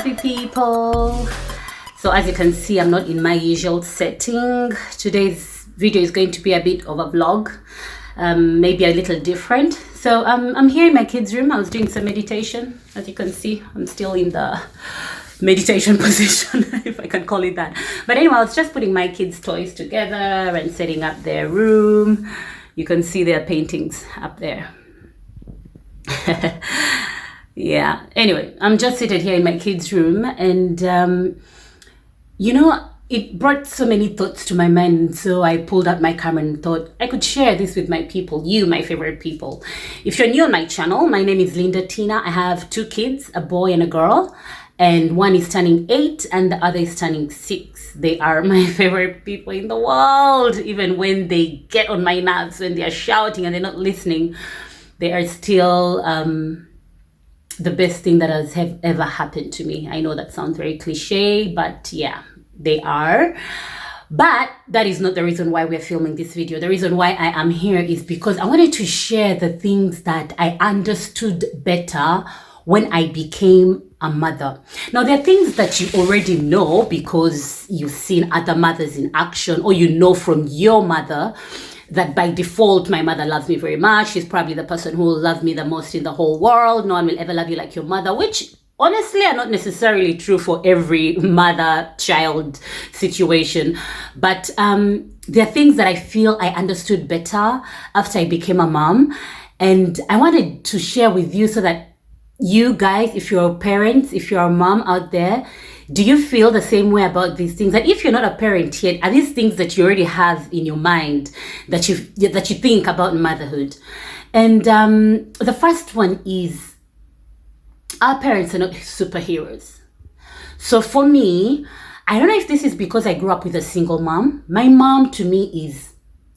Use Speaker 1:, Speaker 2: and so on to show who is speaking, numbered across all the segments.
Speaker 1: lovely people. So as you can see, I'm not in my usual setting. Today's video is going to be a bit of a vlog, maybe a little different. So I'm here in my kids' room. I was doing some meditation. As you can see, I'm still in the meditation position, if I can call it that. But anyway, I was just putting my kids' toys together and setting up their room. You can see their paintings up there. Yeah, anyway, I'm just seated here in my kids' room, and it brought so many thoughts to my mind. So I pulled out my camera and thought I could share this with my people, you, my favorite people. If you're new on my channel, my name is Linda Tina. I have 2 kids, a boy and a girl, and one is turning 8 and the other is turning 6. They are my favorite people in the world. Even when they get on my nerves, when they are shouting and they're not listening, they are still the best thing that has ever happened to me. I know that sounds very cliche, but yeah, they are. But that is not the reason why we're filming this video. The reason why I am here is because I wanted to share the things that I understood better when I became a mother. Now, there are things that you already know because you've seen other mothers in action, or you know from your mother that by default, my mother loves me very much. She's probably the person who will love me the most in the whole world. No one will ever love you like your mother, which honestly are not necessarily true for every mother-child situation. But there are things that I feel I understood better after I became a mom. And I wanted to share with you so that you guys, if you're parents, if you're a mom out there, do you feel the same way about these things? And if you're not a parent yet, are these things that you already have in your mind that you think about motherhood? And the first one is, our parents are not superheroes. So for me, I don't know if this is because I grew up with a single mom. My mom to me is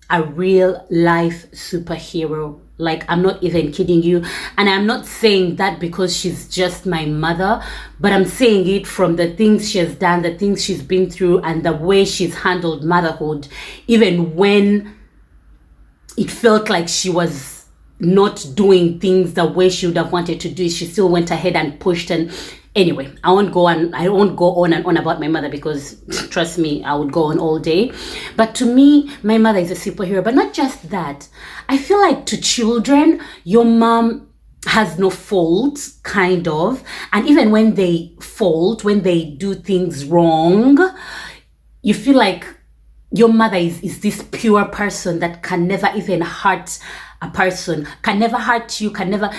Speaker 1: a real life superhero. Like, I'm not even kidding you. And I'm not saying that because she's just my mother, but I'm saying it from the things she has done, the things she's been through, and the way she's handled motherhood, even when it felt like she was not doing things the way she would have wanted to do it. She still went ahead and pushed. And anyway, I won't go on and on about my mother, because trust me, I would go on all day. But to me, my mother is a superhero. But not just that. I feel like to children, your mom has no faults, kind of. And even when they fault, when they do things wrong, you feel like your mother is this pure person that can never even hurt a person, can never hurt you, can never...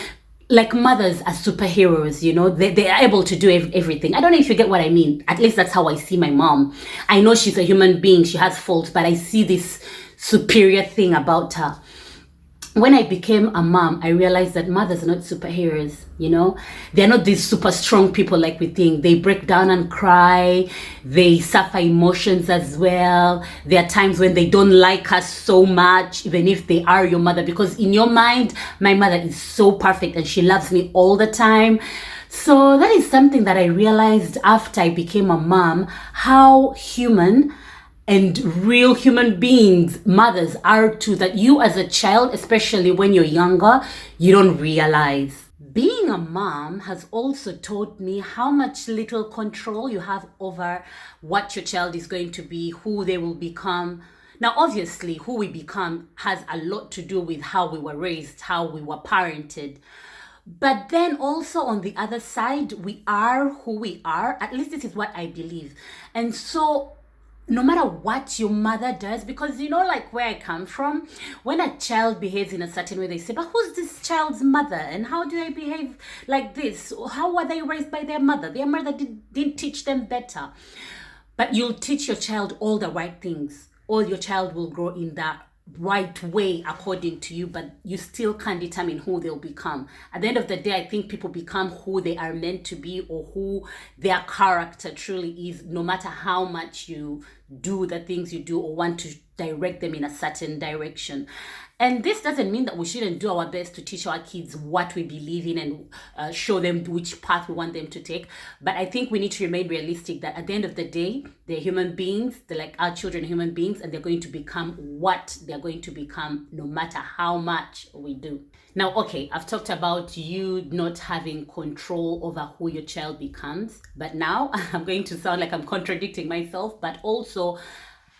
Speaker 1: Like, mothers are superheroes, you know, they are able to do everything. I don't know if you get what I mean. At least that's how I see my mom. I know she's a human being, she has faults, but I see this superior thing about her. When I became a mom, I realized that mothers are not superheroes, you know. They're not these super strong people like we think. They break down and cry. They suffer emotions as well. There are times when they don't like us so much, even if they are your mother, because in your mind, my mother is so perfect and she loves me all the time. So that is something that I realized after I became a mom, how human and real human beings mothers are too, that you as a child, especially when you're younger, you don't realize. Being a mom has also taught me how much little control you have over what your child is going to be, who they will become. Now, obviously, who we become has a lot to do with how we were raised, how we were parented. But then also on the other side, we are who we are. At least this is what I believe. And so no matter what your mother does, because you know, like where I come from, when a child behaves in a certain way, they say, but who's this child's mother? And how do they behave like this? How were they raised by their mother? Their mother didn't teach them better. But you'll teach your child all the right things, or your child will grow in that right way according to you, but you still can't determine who they'll become. At the end of the day, I think people become who they are meant to be, or who their character truly is, no matter how much you do the things you do or want to direct them in a certain direction. And this doesn't mean that we shouldn't do our best to teach our kids what we believe in and show them which path we want them to take. But I think we need to remain realistic that at the end of the day, they're human beings. They're like our children, human beings, and they're going to become what they're going to become no matter how much we do. Now, okay, I've talked about you not having control over who your child becomes, but now I'm going to sound like I'm contradicting myself, but also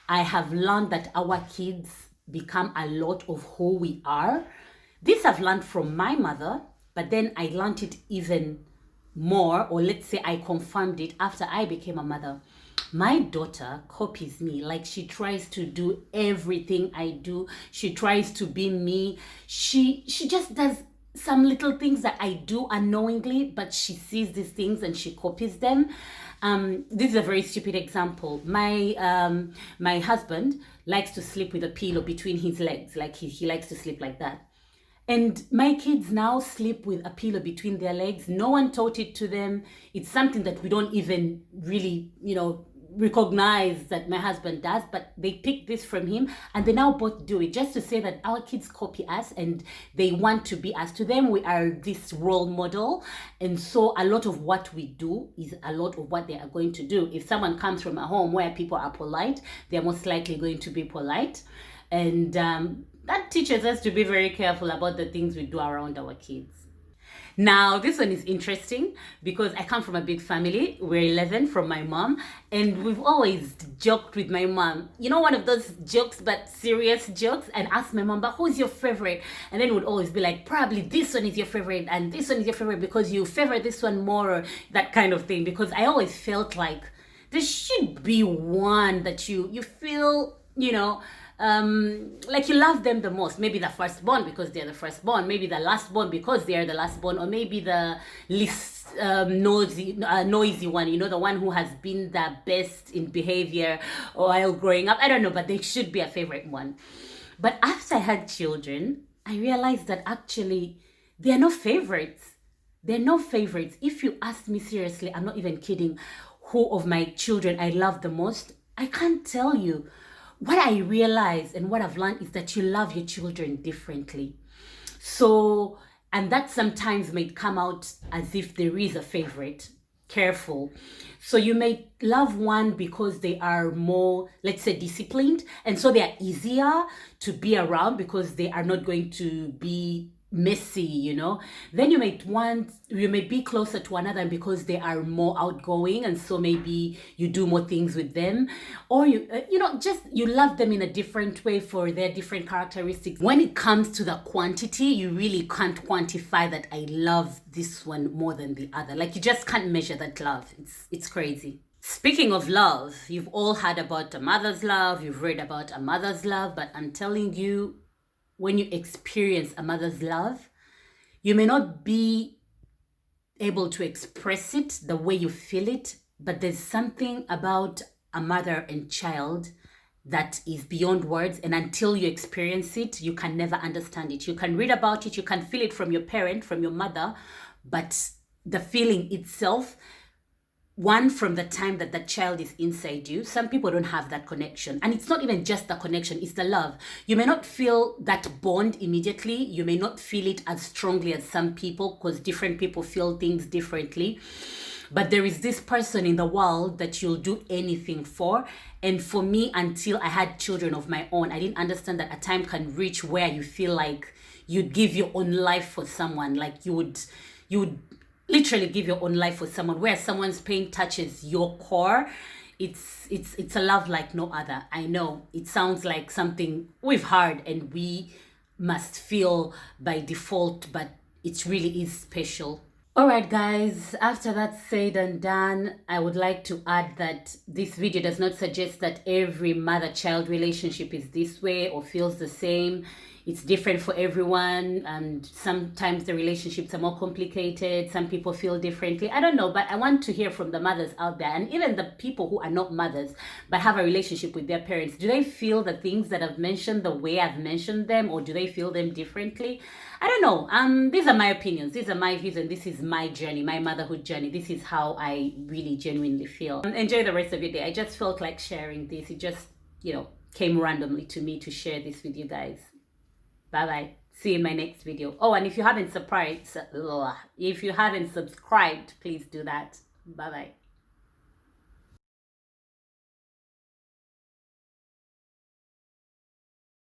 Speaker 1: I have learned that our kids become a lot of who we are. This I've learned from my mother, but then I learned it even more, or let's say I confirmed it after I became a mother. My daughter copies me. Like, she tries to do everything I do. She tries to be me. She just does some little things that I do unknowingly, but she sees these things and she copies them. This is a very stupid example. My husband likes to sleep with a pillow between his legs. Like, he likes to sleep like that. And my kids now sleep with a pillow between their legs. No one taught it to them. It's something that we don't even really, recognize that my husband does, but they pick this from him and they now both do it, just to say that our kids copy us and they want to be us. To them, we are this role model. And so a lot of what we do is a lot of what they are going to do. If someone comes from a home where people are polite, they're most likely going to be polite. And that teaches us to be very careful about the things we do around our kids. Now, this one is interesting because I come from a big family. We're 11 from my mom, and we've always joked with my mom. One of those jokes, but serious jokes, and ask my mom, but who's your favorite? And then would always be like, probably this one is your favorite, and this one is your favorite because you favor this one more, or that kind of thing. Because I always felt like there should be one that you feel, like you love them the most. Maybe the firstborn because they're the firstborn, maybe the lastborn because they're the lastborn, or maybe the least noisy one, the one who has been the best in behavior while growing up. I don't know, but they should be a favorite one. But after I had children, I realized that actually they're no favorites. They're no favorites. If you ask me seriously, I'm not even kidding, who of my children I love the most, I can't tell you. What I realize and what I've learned is that you love your children differently. So, and that sometimes may come out as if there is a favorite. Careful. So you may love one because they are more, let's say, disciplined. And so they are easier to be around because they are not going to be messy. Then you may be closer to another because they are more outgoing, and so maybe you do more things with them, or you love them in a different way for their different characteristics. When it comes to the quantity, you really can't quantify that I love this one more than the other. Like, you just can't measure that love. It's crazy. Speaking of love, you've all heard about a mother's love, you've read about a mother's love, but I'm telling you, when you experience a mother's love, you may not be able to express it the way you feel it, but there's something about a mother and child that is beyond words. And until you experience it, you can never understand it. You can read about it, you can feel it from your parent, from your mother, but the feeling itself, one, from the time that the child is inside you, some people don't have that connection. And it's not even just the connection, it's the love. You may not feel that bond immediately. You may not feel it as strongly as some people, because different people feel things differently. But there is this person in the world that you'll do anything for. And for me, until I had children of my own, I didn't understand that a time can reach where you feel like you'd give your own life for someone. Like, you would literally give your own life for someone, where someone's pain touches your core. It's a love like no other. I know it sounds like something we've heard and we must feel by default, but it really is special. All right, guys, after that's said and done, I would like to add that this video does not suggest that every mother-child relationship is this way or feels the same. It's different for everyone, and sometimes the relationships are more complicated. Some people feel differently. I don't know, but I want to hear from the mothers out there, and even the people who are not mothers but have a relationship with their parents. Do they feel the things that I've mentioned the way I've mentioned them, or do they feel them differently? I don't know. These are my opinions. These are my views, and this is my journey, my motherhood journey. This is how I really genuinely feel. Enjoy the rest of your day. I just felt like sharing this. It just, came randomly to me to share this with you guys. Bye-bye. See you in my next video. Oh, and if you haven't subscribed, please do that. Bye-bye.